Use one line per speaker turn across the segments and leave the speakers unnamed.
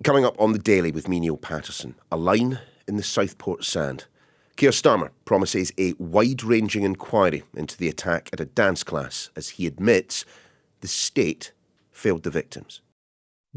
Coming up on The Daily with me, Niall Paterson, a line in the Southport sand. Keir Starmer promises a wide-ranging inquiry into the attack at a dance class as he admits the state failed the victims.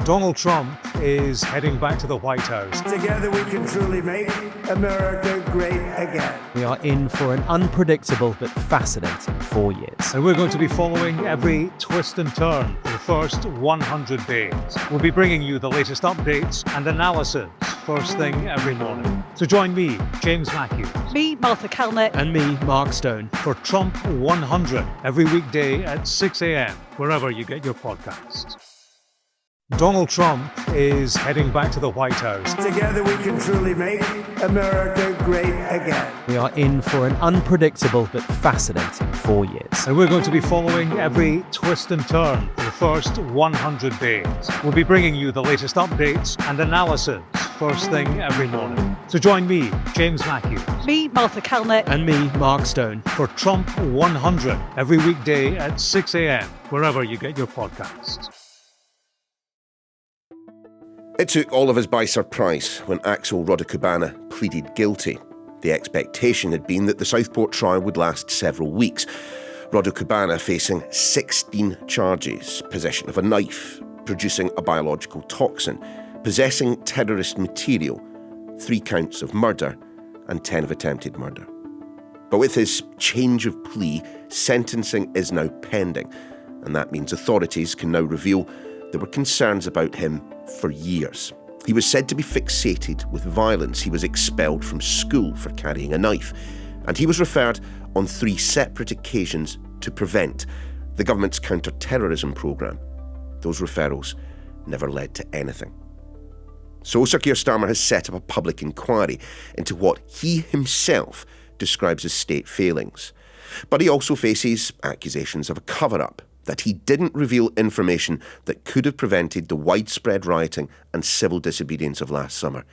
Donald Trump is heading back to the White House.
Together we can truly make America great again.
We are in for an unpredictable but fascinating 4 years.
And we're going to be following every twist and turn for the first 100 days. We'll be bringing you the latest updates and analysis first thing every morning. So join me, James Matthews.
Me, Martha Calnett.
And me, Mark Stone.
For Trump 100 every weekday at 6 a.m, wherever you get your podcasts. Donald Trump is heading back to the White House.
Together we can truly make America great again.
We are in for an unpredictable but fascinating 4 years.
And we're going to be following every twist and turn for the first 100 days. We'll be bringing you the latest updates and analysis first thing every morning. So join me, James Matthews.
Me, Martha Calnett.
And me, Mark Stone.
For Trump 100 every weekday at 6 a.m, wherever you get your podcasts.
It took all of us by surprise when Axel Rudakubana pleaded guilty. The expectation had been that the Southport trial would last several weeks. Rudakubana facing 16 charges: possession of a knife, producing a biological toxin, possessing terrorist material, 3 counts of murder, and 10 of attempted murder. But with his change of plea, sentencing is now pending, and that means authorities can now reveal there were concerns about him for years. He was said to be fixated with violence. He was expelled from school for carrying a knife. And he was referred on 3 separate occasions to Prevent, the government's counter-terrorism programme. Those referrals never led to anything. So Sir Keir Starmer has set up a public inquiry into what he himself describes as state failings. But he also faces accusations of a cover-up, that he didn't reveal information that could have prevented the widespread rioting and civil disobedience of last summer.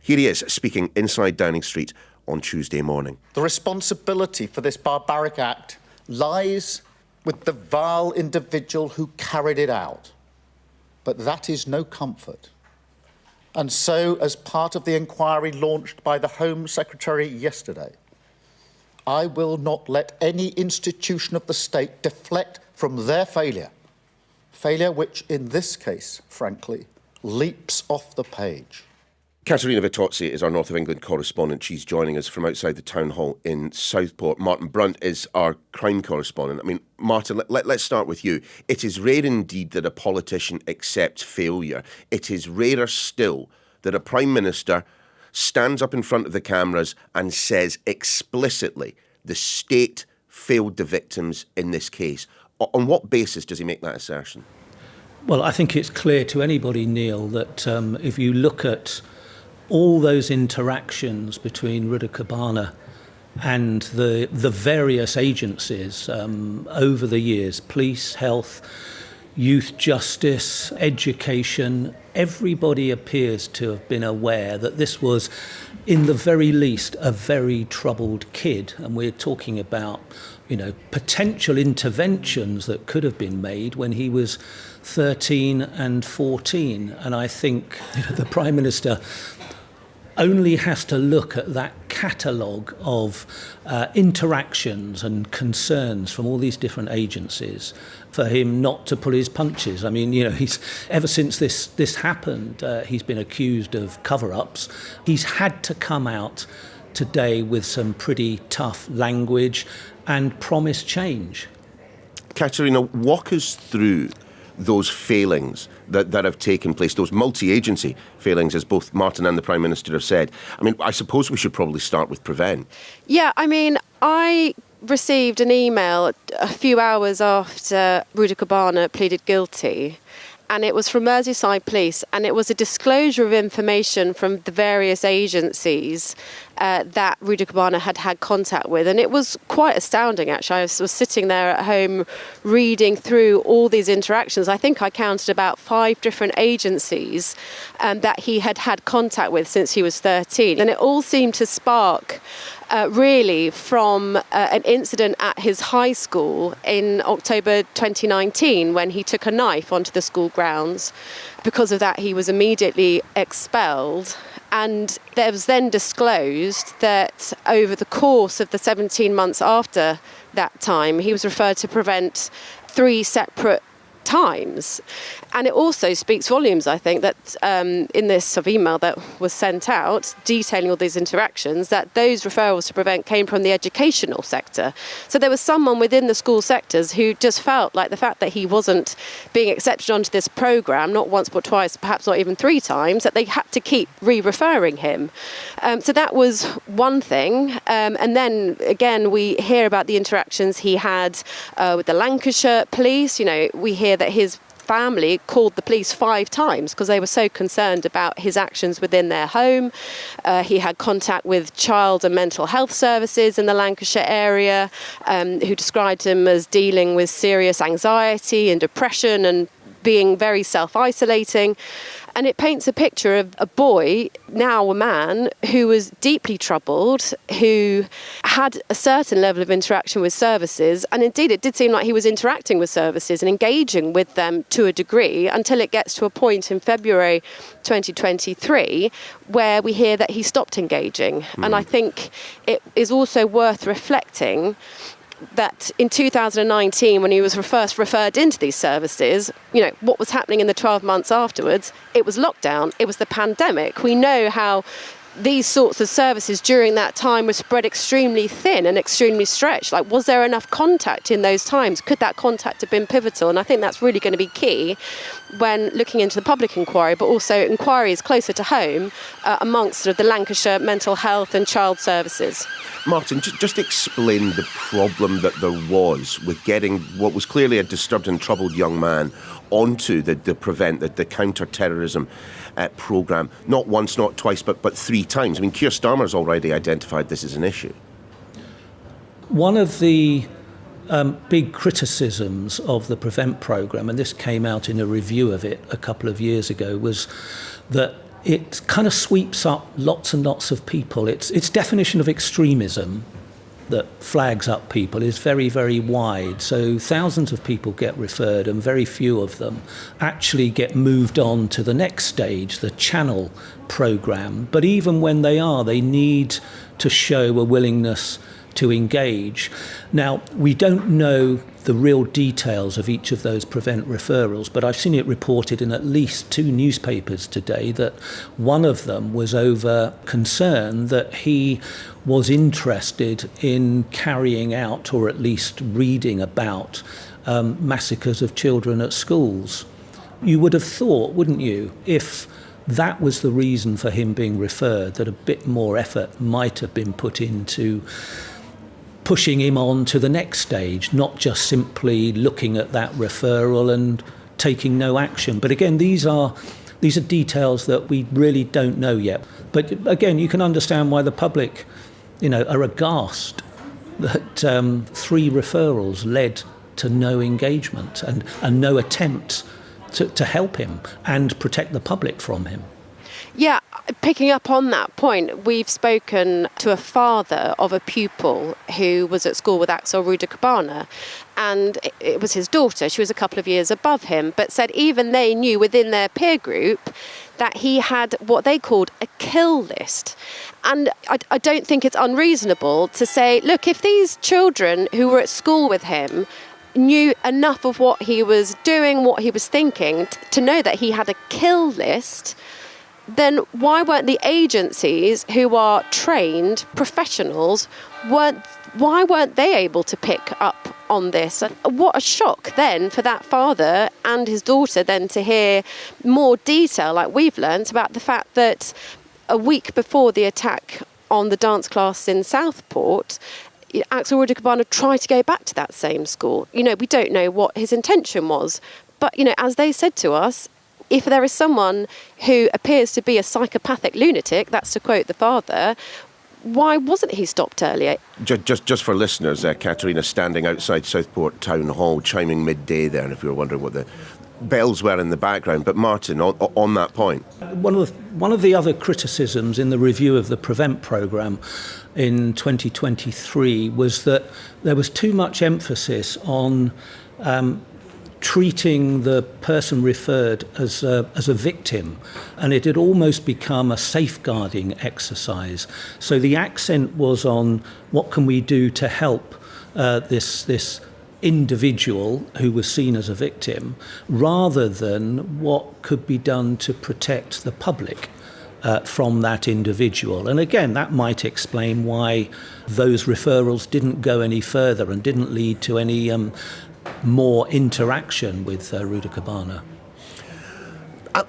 Here he is, speaking inside Downing Street on Tuesday morning.
The responsibility for this barbaric act lies with the vile individual who carried it out. But that is no comfort. And so, as part of the inquiry launched by the Home Secretary yesterday, I will not let any institution of the state deflect from their failure which, in this case, frankly, leaps off the page.
Katerina Vittozzi is our North of England correspondent. She's joining us from outside the town hall in Southport. Martin Brunt is our crime correspondent. I mean, Martin, let's start with you. It is rare indeed that a politician accepts failure. It is rarer still that a Prime Minister stands up in front of the cameras and says explicitly the state failed the victims in this case. On what basis does he make that assertion?
Well, I think it's clear to anybody, Neil, that if you look at all those interactions between Rudakubana and the various agencies over the years, police, health, youth justice, education, everybody appears to have been aware that this was, in the very least, a very troubled kid. And we're talking about, potential interventions that could have been made when he was 13 and 14. And I think the Prime Minister only has to look at that catalogue of interactions and concerns from all these different agencies for him not to pull his punches. I mean, he's ever since this happened, he's been accused of cover-ups. He's had to come out today with some pretty tough language and promise change.
Katerina, walk us through those failings that have taken place, those multi-agency failings, as both Martin and the Prime Minister have said. I mean, I suppose we should probably start with Prevent.
Yeah, I mean, I received an email a few hours after Rudakubana pleaded guilty, and it was from Merseyside Police, and it was a disclosure of information from the various agencies that Rudakubana had contact with. And it was quite astounding, actually. I was sitting there at home reading through all these interactions. I think I counted about 5 different agencies that he had contact with since he was 13. And it all seemed to spark really from an incident at his high school in October 2019 when he took a knife onto the school grounds. Because of that, he was immediately expelled. And there was then disclosed that over the course of the 17 months after that time, he was referred to Prevent 3 separate times. And it also speaks volumes, I think, that in this sort of email that was sent out detailing all these interactions, that those referrals to Prevent came from the educational sector. So there was someone within the school sectors who just felt like the fact that he wasn't being accepted onto this programme, not once but twice, perhaps not even 3 times, that they had to keep re-referring him. So that was one thing. And then again, we hear about the interactions he had with the Lancashire police. You know, we hear that his family called the police 5 times because they were so concerned about his actions within their home. He had contact with child and mental health services in the Lancashire area, who described him as dealing with serious anxiety and depression and being very self-isolating. And it paints a picture of a boy, now a man, who was deeply troubled, who had a certain level of interaction with services. And indeed, it did seem like he was interacting with services and engaging with them to a degree until it gets to a point in February 2023 where we hear that he stopped engaging. And I think it is also worth reflecting that in 2019, when he was first referred into these services, you know, what was happening in the 12 months afterwards, it was lockdown, it was the pandemic. We know how these sorts of services during that time were spread extremely thin and extremely stretched. Like, was there enough contact in those times? Could that contact have been pivotal? And I think that's really going to be key when looking into the public inquiry, but also inquiries closer to home amongst sort of the Lancashire mental health and child services.
Martin, just explain the problem that there was with getting what was clearly a disturbed and troubled young man onto the Prevent, the counter-terrorism programme, not once, not twice, but 3 times. I mean, Keir Starmer's already identified this as an issue.
One of the big criticisms of the Prevent programme, and this came out in a review of it a couple of years ago, was that it kind of sweeps up lots and lots of people. Its definition of extremism that flags up people is very, very wide. So thousands of people get referred and very few of them actually get moved on to the next stage, the channel programme. But even when they are, they need to show a willingness to engage. Now, we don't know the real details of each of those Prevent referrals, but I've seen it reported in at least 2 newspapers today that one of them was over concern that he was interested in carrying out, or at least reading about, massacres of children at schools. You would have thought, wouldn't you, if that was the reason for him being referred, that a bit more effort might have been put into pushing him on to the next stage, not just simply looking at that referral and taking no action. But again, these are details that we really don't know yet. But again, you can understand why the public, you know, are aghast that 3 referrals led to no engagement and no attempt to help him and protect the public from him.
Yeah, picking up on that point, we've spoken to a father of a pupil who was at school with Axel Rudakubana, and it was his daughter. She was a couple of years above him, but said even they knew within their peer group that he had what they called a kill list. And I don't think it's unreasonable to say, look, if these children who were at school with him knew enough of what he was doing, what he was thinking, to know that he had a kill list, then why weren't the agencies who are trained professionals, why weren't they able to pick up on this? And what a shock then for that father and his daughter then to hear more detail, like we've learnt, about the fact that a week before the attack on the dance class in Southport, Axel Rudakubana tried to go back to that same school. You know, we don't know what his intention was, but, you know, as they said to us, if there is someone who appears to be a psychopathic lunatic, that's to quote the father, why wasn't he stopped earlier?
Just for listeners, Katerina standing outside Southport Town Hall, chiming midday there, and if you were wondering what bells were in the background. But Martin, on that point.
One of the other criticisms in the review of the Prevent programme in 2023 was that there was too much emphasis on treating the person referred as a victim, and it had almost become a safeguarding exercise. So the accent was on what can we do to help this individual who was seen as a victim, rather than what could be done to protect the public from that individual. And again, that might explain why those referrals didn't go any further and didn't lead to any more interaction with Rudakubana.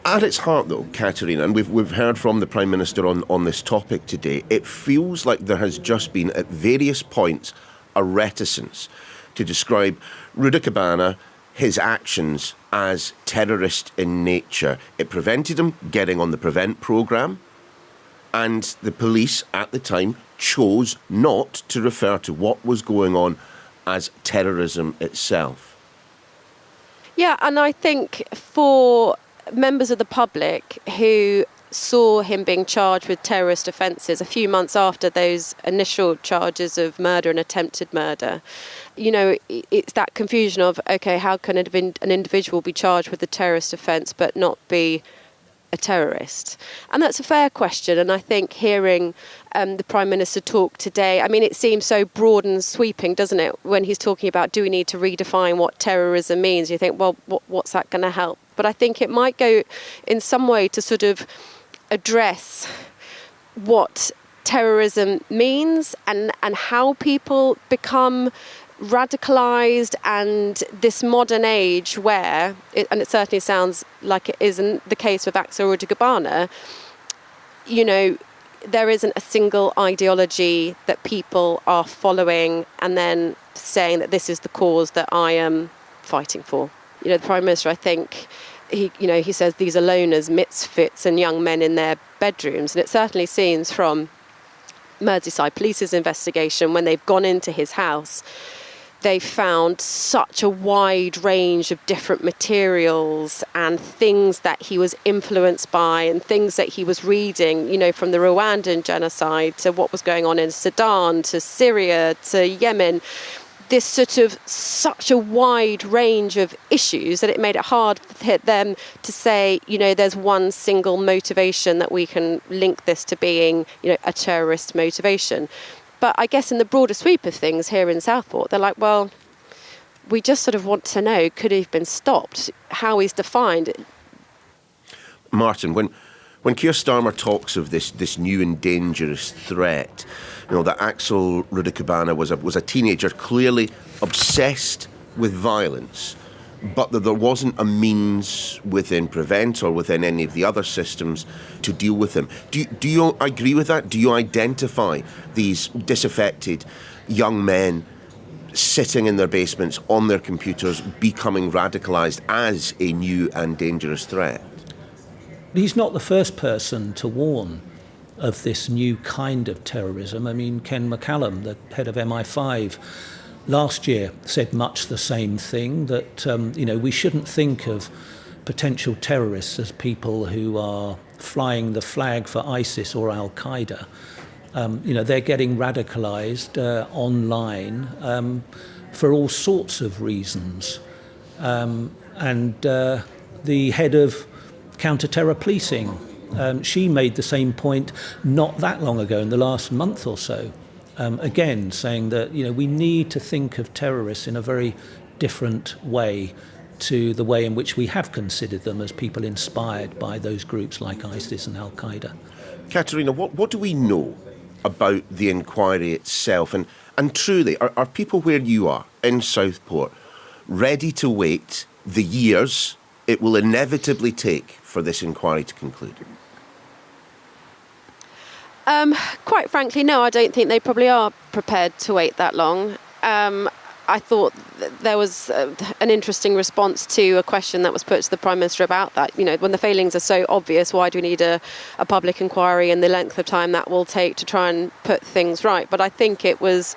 At its heart, though, Katerina, and we've heard from the Prime Minister on this topic today, it feels like there has just been, at various points, a reticence to describe Rudakubana, his actions, as terrorist in nature. It prevented him getting on the Prevent programme, and the police at the time chose not to refer to what was going on as terrorism itself.
Yeah, and I think for members of the public who saw him being charged with terrorist offences a few months after those initial charges of murder and attempted murder, you know, it's that confusion of, OK, how can an individual be charged with a terrorist offence but not be a terrorist? And that's a fair question. And I think hearing the Prime Minister talk today, I mean, it seems so broad and sweeping, doesn't it? When he's talking about, do we need to redefine what terrorism means? You think, well, what's that going to help? But I think it might go in some way to sort of address what terrorism means and how people become radicalised, and this modern age where, and it certainly sounds like it isn't the case with Axel Rudakubana, you know, there isn't a single ideology that people are following and then saying that this is the cause that I am fighting for. You know, the Prime Minister, I think, he says these are loners, misfits and young men in their bedrooms. And it certainly seems from Merseyside Police's investigation, when they've gone into his house, they found such a wide range of different materials and things that he was influenced by and things that he was reading, you know, from the Rwandan genocide to what was going on in Sudan to Syria to Yemen. This sort of such a wide range of issues that it made it hard for them to say, you know, there's one single motivation that we can link this to being, you know, a terrorist motivation. But I guess in the broader sweep of things here in Southport, they're like, well, we just sort of want to know, could he have been stopped? How he's defined.
Martin, when Keir Starmer talks of this new and dangerous threat, you know, that Axel Rudakubana was a teenager clearly obsessed with violence, but that there wasn't a means within Prevent or within any of the other systems to deal with him. Do you agree with that? Do you identify these disaffected young men sitting in their basements on their computers becoming radicalised as a new and dangerous threat?
He's not the first person to warn of this new kind of terrorism. I mean, Ken McCallum, the head of MI5, last year said much the same thing, that we shouldn't think of potential terrorists as people who are flying the flag for ISIS or Al-Qaeda. They're getting radicalised online for all sorts of reasons. The head of counter-terror policing, she made the same point not that long ago, in the last month or so. Again, saying that we need to think of terrorists in a very different way to the way in which we have considered them as people inspired by those groups like ISIS and Al-Qaeda.
Katerina, what do we know about the inquiry itself? And truly, are people where you are, in Southport, ready to wait the years it will inevitably take for this inquiry to conclude?
Quite frankly, no, I don't think they probably are prepared to wait that long. I thought there was an interesting response to a question that was put to the Prime Minister about that. When the failings are so obvious, why do we need a public inquiry and the length of time that will take to try and put things right? But I think it was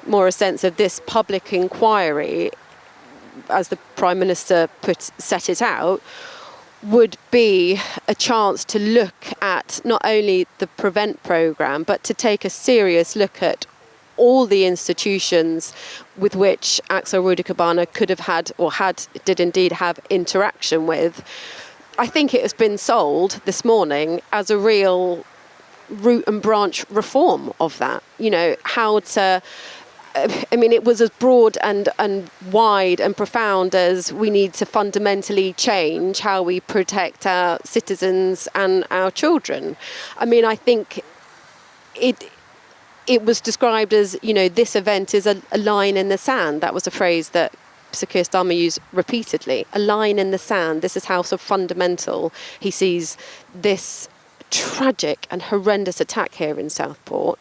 more a sense of this public inquiry as the Prime Minister set it out, would be a chance to look at not only the Prevent programme, but to take a serious look at all the institutions with which Axel Rudakubana could have had, or did indeed have interaction with. I think it has been sold this morning as a real root and branch reform of that. How to... it was as broad and wide and profound as we need to fundamentally change how we protect our citizens and our children. I think it was described as, this event is a line in the sand. That was a phrase that Sir Keir Starmer used repeatedly. A line in the sand. This is how so fundamental he sees this tragic and horrendous attack here in Southport,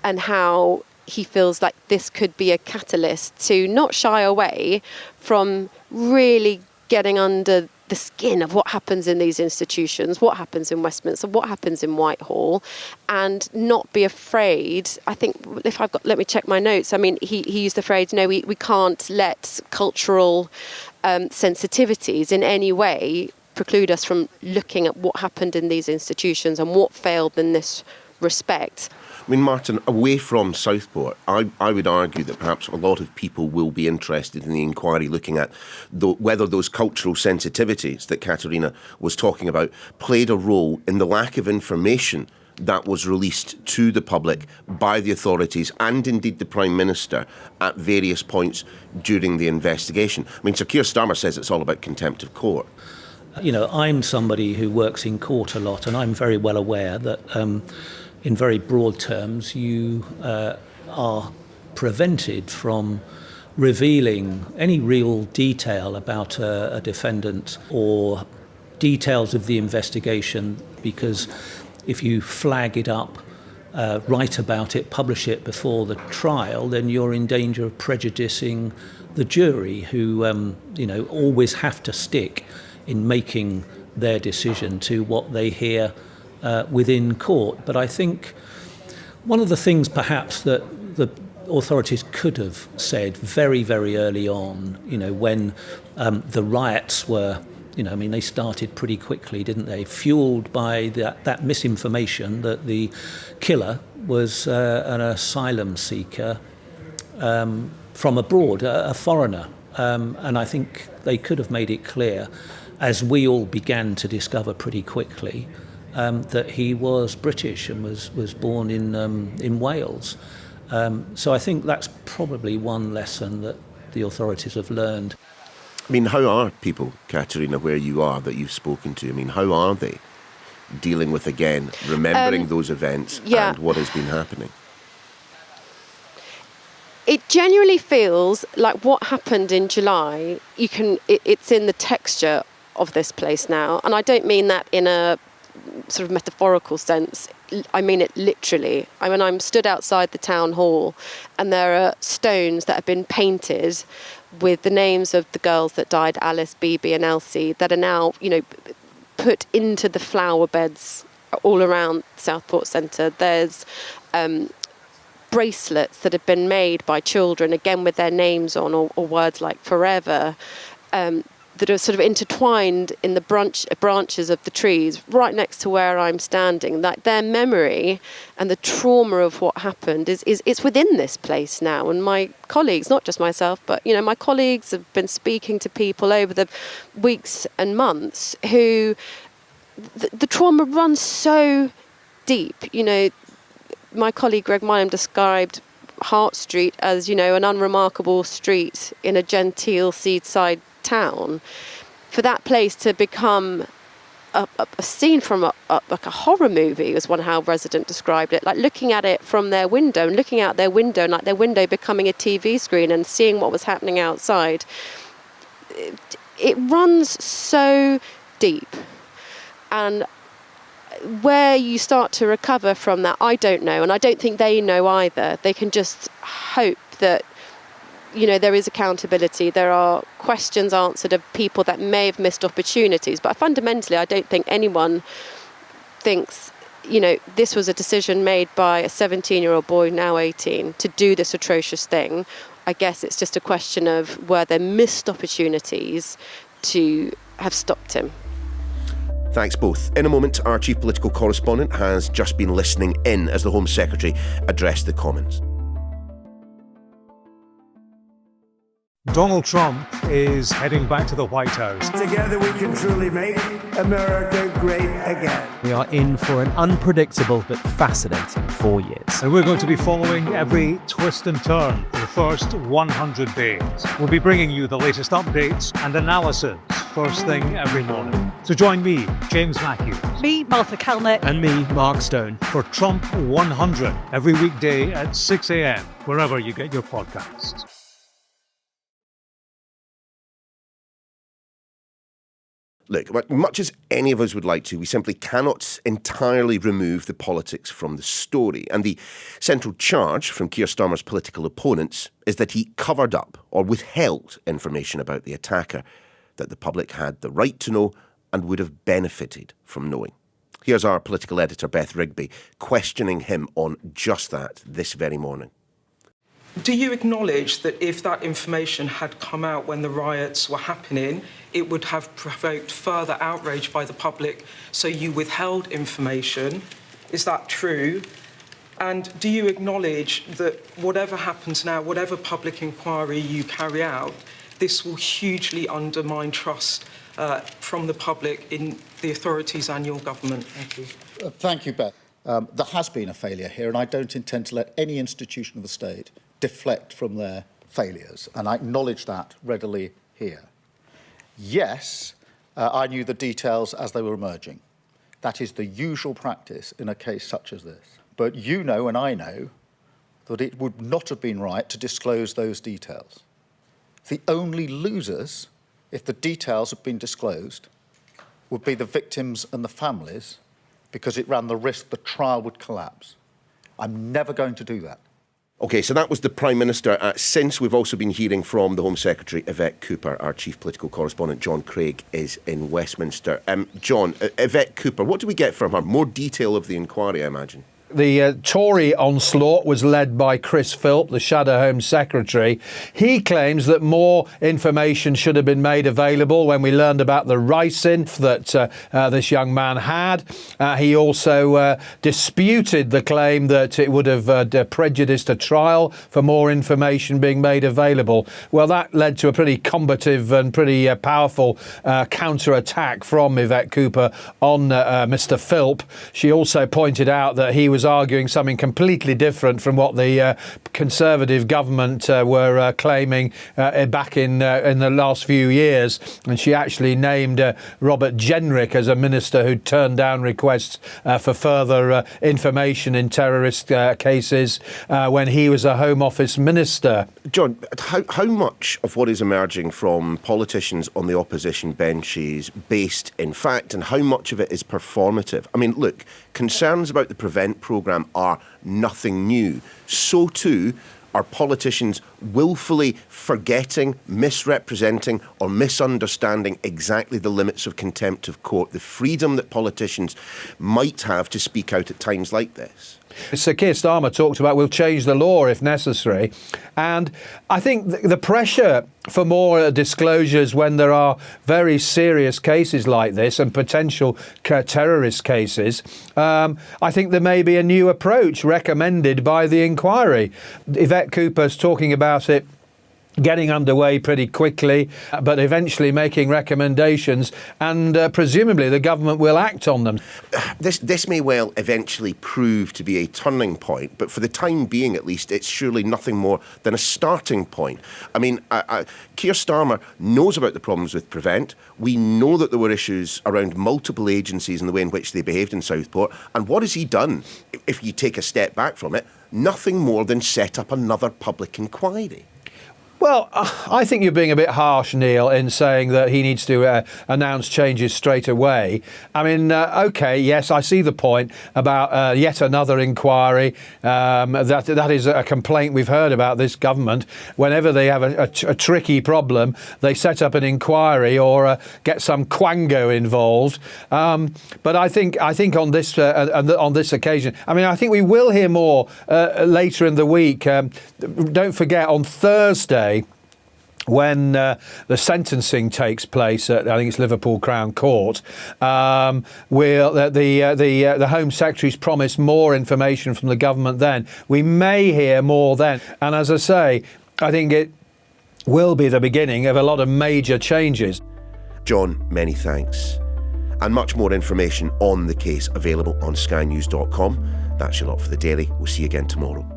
and how he feels like this could be a catalyst to not shy away from really getting under the skin of what happens in these institutions, what happens in Westminster, what happens in Whitehall, and not be afraid. I think let me check my notes. He used the phrase, we can't let cultural sensitivities in any way preclude us from looking at what happened in these institutions and what failed in this respect.
Martin, away from Southport, I would argue that perhaps a lot of people will be interested in the inquiry looking at whether those cultural sensitivities that Katerina was talking about played a role in the lack of information that was released to the public by the authorities and indeed the Prime Minister at various points during the investigation. Sir Keir Starmer says it's all about contempt of court.
I'm somebody who works in court a lot, and I'm very well aware that in very broad terms, you are prevented from revealing any real detail about a defendant or details of the investigation, because if you flag it up, write about it, publish it before the trial, then you're in danger of prejudicing the jury, who always have to stick in making their decision to what they hear within court. But I think one of the things perhaps that the authorities could have said very, very early on, when the riots were, they started pretty quickly, didn't they? Fueled by that misinformation that the killer was an asylum seeker from abroad, a foreigner. And I think they could have made it clear, as we all began to discover pretty quickly, that he was British and was born in Wales. So I think that's probably one lesson that the authorities have learned.
How are people, Katerina, where you are, that you've spoken to? How are they dealing with, again, remembering those events and what has been happening?
It genuinely feels like what happened in July, it's in the texture of this place now. And I don't mean that in a sort of metaphorical sense. I mean it literally. I'm stood outside the town hall, and there are stones that have been painted with the names of the girls that died, Alice, Bibi and Elsie, that are now, put into the flower beds all around Southport Centre. There's bracelets that have been made by children, again with their names on, or words like forever, that are sort of intertwined in the branches of the trees right next to where I'm standing. Like, their memory and the trauma of what happened it's within this place now. And my colleagues, not just myself, but my colleagues have been speaking to people over the weeks and months who the trauma runs so deep. My colleague Greg Mynham described Hart Street as an unremarkable street in a genteel seaside town. For that place to become a scene from like a horror movie, was how a resident described it. Like looking at it from their window and looking out their window, and like their window becoming a TV screen and seeing what was happening outside. It runs so deep, and where you start to recover from that, I don't know, and I don't think they know either. They can just hope that there is accountability. There are questions answered of people that may have missed opportunities. But fundamentally, I don't think anyone thinks, this was a decision made by a 17-year-old boy, now 18, to do this atrocious thing, I guess it's just a question of were there missed opportunities to have stopped him.
Thanks both. In a moment, our chief political correspondent has just been listening in as the Home Secretary addressed the Commons.
Donald Trump is heading back to the White House.
Together we can truly make America great again.
We are in for an unpredictable but fascinating 4 years.
And we're going to be following every twist and turn for the first 100 days. We'll be bringing you the latest updates and analysis first thing every morning. So join me, James Matthews.
Me, Martha Kelnett.
And me, Mark Stone.
For Trump 100 every weekday at 6 a.m, wherever you get your podcasts.
Look, much as any of us would like to, we simply cannot entirely remove the politics from the story. And the central charge from Keir Starmer's political opponents is that he covered up or withheld information about the attacker that the public had the right to know and would have benefited from knowing. Here's our political editor, Beth Rigby, questioning him on just that this very morning.
Do you acknowledge that if that information had come out when the riots were happening, it would have provoked further outrage by the public, so you withheld information? Is that true? And do you acknowledge that whatever happens now, whatever public inquiry you carry out, this will hugely undermine trust from the public in the authorities and your government? Thank you.
Thank you, Beth. There has been a failure here, and I don't intend to let any institution of the state deflect from their failures, and I acknowledge that readily here. Yes, I knew the details as they were emerging. That is the usual practice in a case such as this. But you know and I know that it would not have been right to disclose those details. The only losers, if the details had been disclosed, would be the victims and the families, because it ran the risk the trial would collapse. I'm never going to do that.
OK, so that was the Prime Minister. Since we've also been hearing from the Home Secretary, Yvette Cooper. Our chief political correspondent, Jon Craig, is in Westminster. John, Yvette Cooper, what do we get from her? More detail of the inquiry, I imagine.
The Tory onslaught was led by Chris Philp, the Shadow Home Secretary. He claims that more information should have been made available when we learned about the ricin that this young man had. He also disputed the claim that it would have prejudiced a trial for more information being made available. Well, that led to a pretty combative and pretty powerful counter-attack from Yvette Cooper on Mr Philp. She also pointed out that he was arguing something completely different from what the Conservative government were claiming back in the last few years. And she actually named Robert Jenrick as a minister who'd turned down requests for further information in terrorist cases when he was a Home Office minister.
John, how much of what is emerging from politicians on the opposition bench is based in fact, and how much of it is performative? I mean, look, concerns about the Prevent programme are nothing new. So too are politicians willfully forgetting, misrepresenting or misunderstanding exactly the limits of contempt of court, the freedom that politicians might have to speak out at times like this.
Sir Keir Starmer talked about we'll change the law if necessary. And I think the pressure for more disclosures when there are very serious cases like this and potential terrorist cases, I think there may be a new approach recommended by the inquiry. Yvette Cooper's talking about it getting underway pretty quickly, but eventually making recommendations, and presumably the government will act on them.
This may well eventually prove to be a turning point, but for the time being at least, it's surely nothing more than a starting point. I mean, Keir Starmer knows about the problems with Prevent. We know that there were issues around multiple agencies and the way in which they behaved in Southport. And what has he done, if you take a step back from it? Nothing more than set up another public inquiry.
Well, I think you're being a bit harsh, Neil, in saying that he needs to announce changes straight away. I mean, OK, yes, I see the point about yet another inquiry. That is a complaint we've heard about this government. Whenever they have a tricky problem, they set up an inquiry or get some quango involved. But I think on this occasion, I mean, I think we will hear more later in the week. Don't forget, on Thursday, when the sentencing takes place at, I think it's Liverpool Crown Court, the Home Secretary's promised more information from the government then. We may hear more then. And as I say, I think it will be the beginning of a lot of major changes.
Jon, many thanks. And much more information on the case available on skynews.com. That's your lot for the Daily. We'll see you again tomorrow.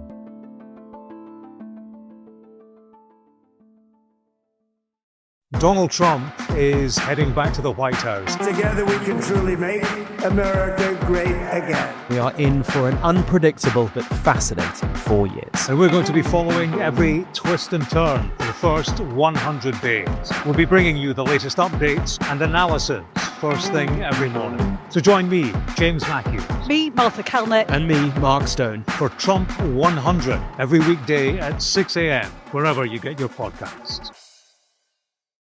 Donald Trump is heading back to the White House.
Together we can truly make America great again.
We are in for an unpredictable but fascinating 4 years.
And we're going to be following every twist and turn for the first 100 days. We'll be bringing you the latest updates and analysis first thing every morning. So join me, James Matthews.
Me, Martha Kelnett.
And me, Mark Stone.
For Trump 100 every weekday at 6 a.m, wherever you get your podcasts.